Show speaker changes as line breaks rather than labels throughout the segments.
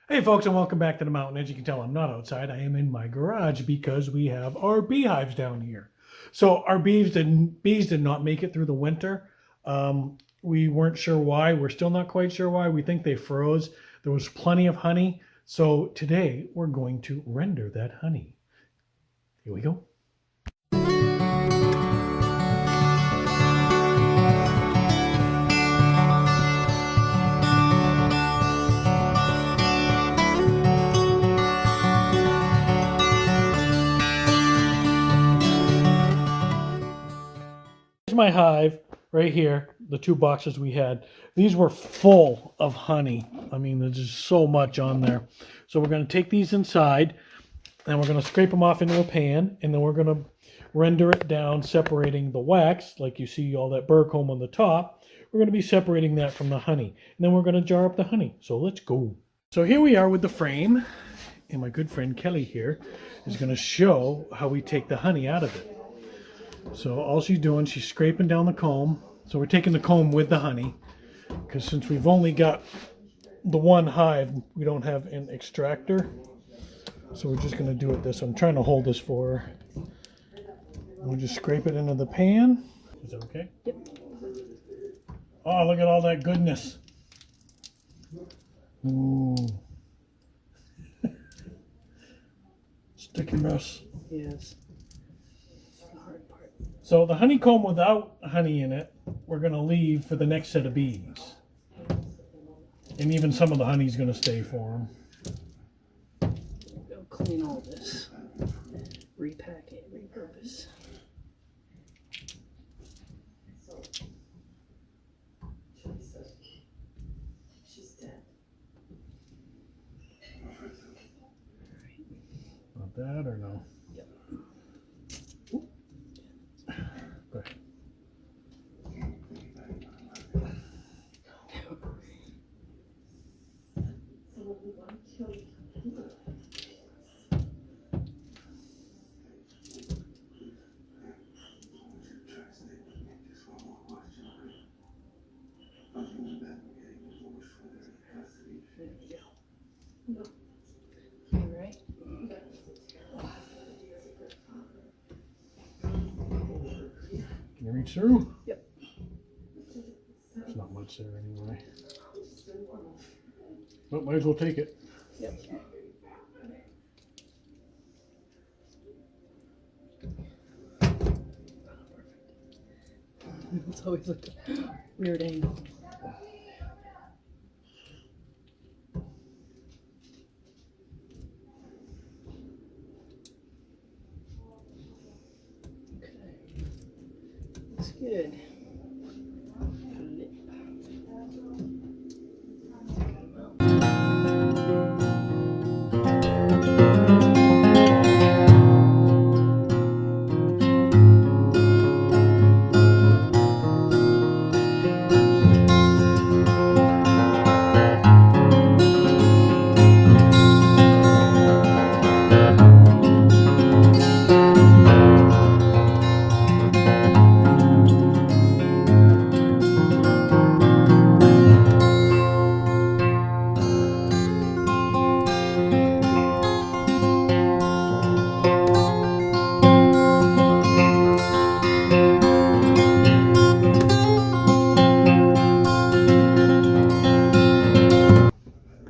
Hey folks, and welcome back to the mountain. As you can tell, I'm not outside. I am in my garage because we have our beehives down here. So our bees did not make it through the winter. We weren't sure why. We're still not quite sure why. We think they froze. There was plenty of honey. So today we're going to render that honey. Here we go. Here's my hive right here, the two boxes we had. These were full of honey. I mean, there's just so much on there. So we're going to take these inside and we're going to scrape them off into a pan, and then we're going to render it down, separating the wax, like you see all that burr comb on the top. We're going to be separating that from the honey, and then we're going to jar up the honey. So let's go. So here we are with the frame, and my good friend Kelly here is going to show how we take the honey out of it. So all she's doing, she's scraping down the comb. So we're taking the comb with the honey, because since we've only got the one hive, we don't have an extractor. So we're just going to do it this. I'm trying to hold this for her. And we'll just scrape it into the pan. Is that okay?
Yep.
Oh, look at all that goodness. Ooh. Sticky mess.
Yes. That's the hard part.
So the honeycomb without honey in it, we're going to leave for the next set of bees. And even some of the honey's going to stay for them.
Go clean all this. Repack it, repurpose. She's dead.
Not that or no?
Yep.
Go ahead.
All right.
Can you reach through?
Yep.
There's not much there anyway. But might as well take it.
Yep. It's always like a weird angle. Okay. Looks good. Flip. Take 'em out.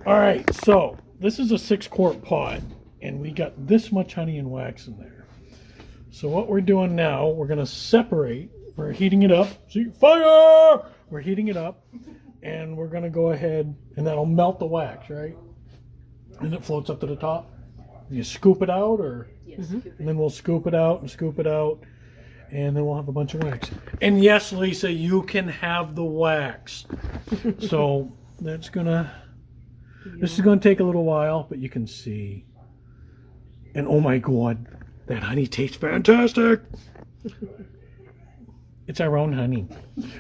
All right, so this is a 6-quart pot, and we got this much honey and wax in there. So what we're doing now, we're going to separate. We're heating it up. See, fire! We're heating it up, and we're going to go ahead, and that'll melt the wax, right? And it floats up to the top. You scoop it out, or
Yes.
and then we'll scoop it out and scoop it out, and then we'll have a bunch of wax. And yes, Lisa, you can have the wax. So that's gonna. This is going to take a little while, but you can see. And oh my God, that honey tastes fantastic. It's our own honey.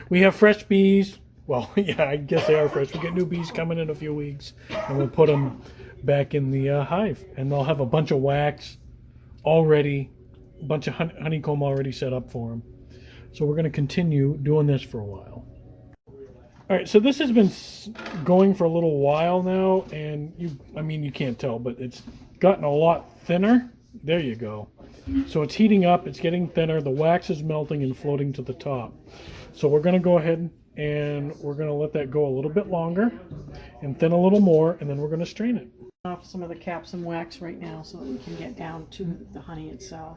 We have fresh bees. Well, yeah, I guess they are fresh. We get new bees coming in a few weeks, and we'll put them back in the hive. And they'll have a bunch of wax already, a bunch of honeycomb already set up for them. So we're going to continue doing this for a while. All right, so this has been going for a little while now, and you can't tell, but it's gotten a lot thinner. There you go. So it's heating up, it's getting thinner, the wax is melting and floating to the top. So we're going to go ahead and we're going to let that go a little bit longer and thin a little more, and then we're going to strain it.
Off some of the caps and wax right now so that we can get down to the honey itself.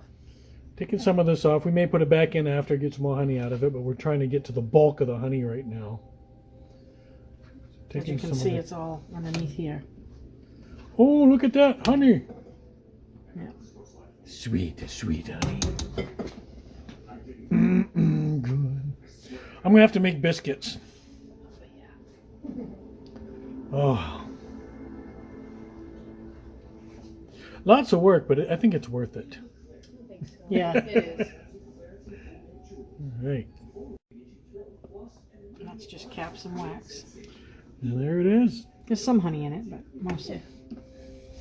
Taking some of this off. We may put it back in after, get some more honey out of it, but we're trying to get to the bulk of the honey right now.
As you can see, it's all underneath here.
Oh, look at that honey.
Yeah.
Sweet, sweet honey. Good. I'm going to have to make biscuits. Oh. Lots of work, but I think it's worth it.
Yeah, it is.
All right.
That's just caps and wax.
And there it is.
There's some honey in it, but mostly.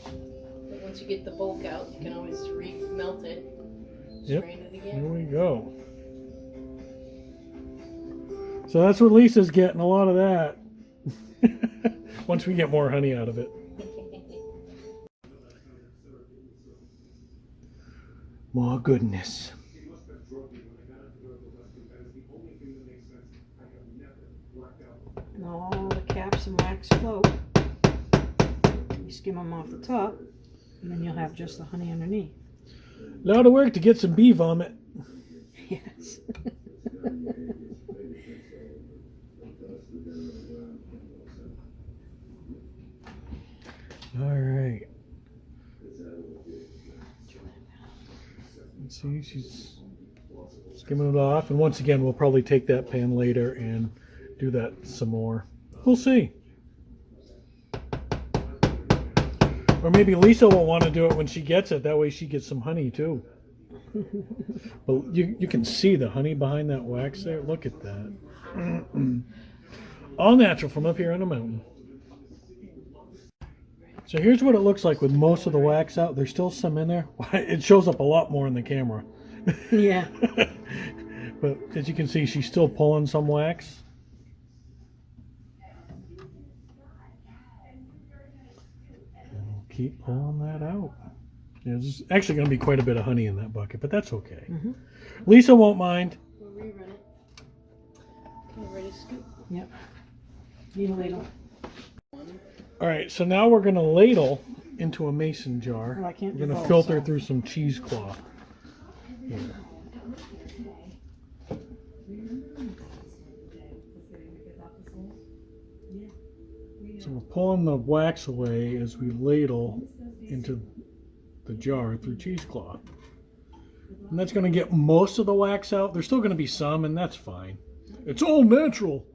But once you get the bulk out, you can always re-melt it,
Yep.
strain it
There
again.
we go. So that's what Lisa's getting, a lot of that. Once we get more honey out of it. More goodness.
And all the caps and wax float. You skim them off the top, and then you'll have just the honey underneath.
A lot of work to get some bee vomit.
Yes.
All right. Let's see, she's skimming it off. And once again, we'll probably take that pan later and do that some more. We'll see. Or maybe Lisa will want to do it when she gets it. That way she gets some honey too. But you can see the honey behind that wax there. Look at that. All natural from up here on the mountain. So here's what it looks like with most of the wax out. There's still some in there. It shows up a lot more in the camera.
Yeah.
But as you can see, she's still pulling some wax. And we'll keep pulling that out. Yeah, there's actually going to be quite a bit of honey in that bucket, but that's okay.
Mm-hmm.
Lisa won't mind.
We'll rerun it. Okay, ready to scoop?
Yep. Need a ladle.
All right, so now we're going to ladle into a mason jar.
Oh, I can't
We're
do
going to
both,
filter
so-
through some cheesecloth. Here. So we're pulling the wax away as we ladle into the jar through cheesecloth. And that's going to get most of the wax out. There's still going to be some, and that's fine. It's all natural.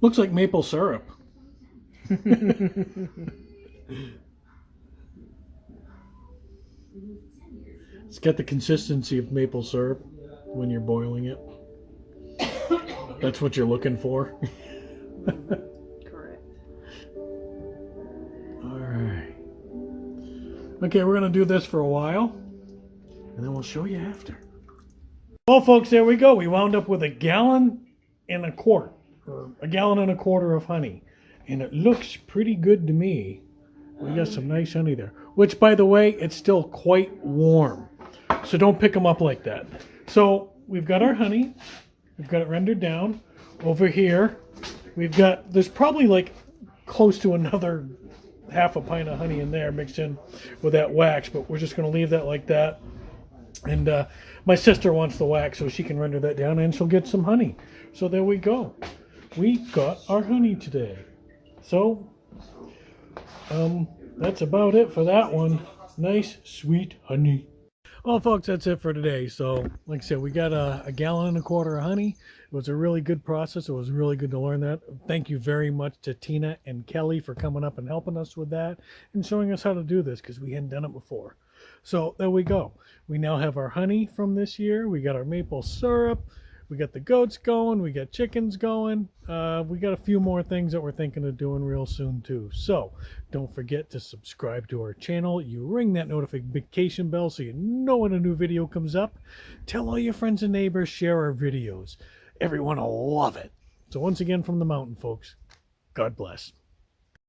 Looks like maple syrup. It's got the consistency of maple syrup when you're boiling it. That's what you're looking for.
Correct.
All right. Okay, we're going to do this for a while, and then we'll show you after. Well, folks, there we go. We wound up with 1.25 gallons, or 1.25 gallons of honey, and it looks pretty good to me. We got some nice honey there, which, by the way, it's still quite warm, so don't pick them up like that. So we've got our honey. We've got it rendered down. Over here, there's probably like close to another half a pint of honey in there mixed in with that wax, but we're just going to leave that like that. And my sister wants the wax so she can render that down and she'll get some honey. So there we go. We got our honey today. So that's about it for that one. Nice, sweet honey. Well, folks, that's it for today. So, like I said, we got 1.25 gallons of honey. It was a really good process. It was really good to learn that. Thank you very much to Tina and Kelly for coming up and helping us with that and showing us how to do this because we hadn't done it before. So there we go. We now have our honey from this year. We got our maple syrup. We got the goats going. We got chickens going. We got a few more things that we're thinking of doing real soon too. So don't forget to subscribe to our channel. You ring that notification bell so you know when a new video comes up. Tell all your friends and neighbors, share our videos. Everyone will love it. So once again from the mountain, folks, God bless.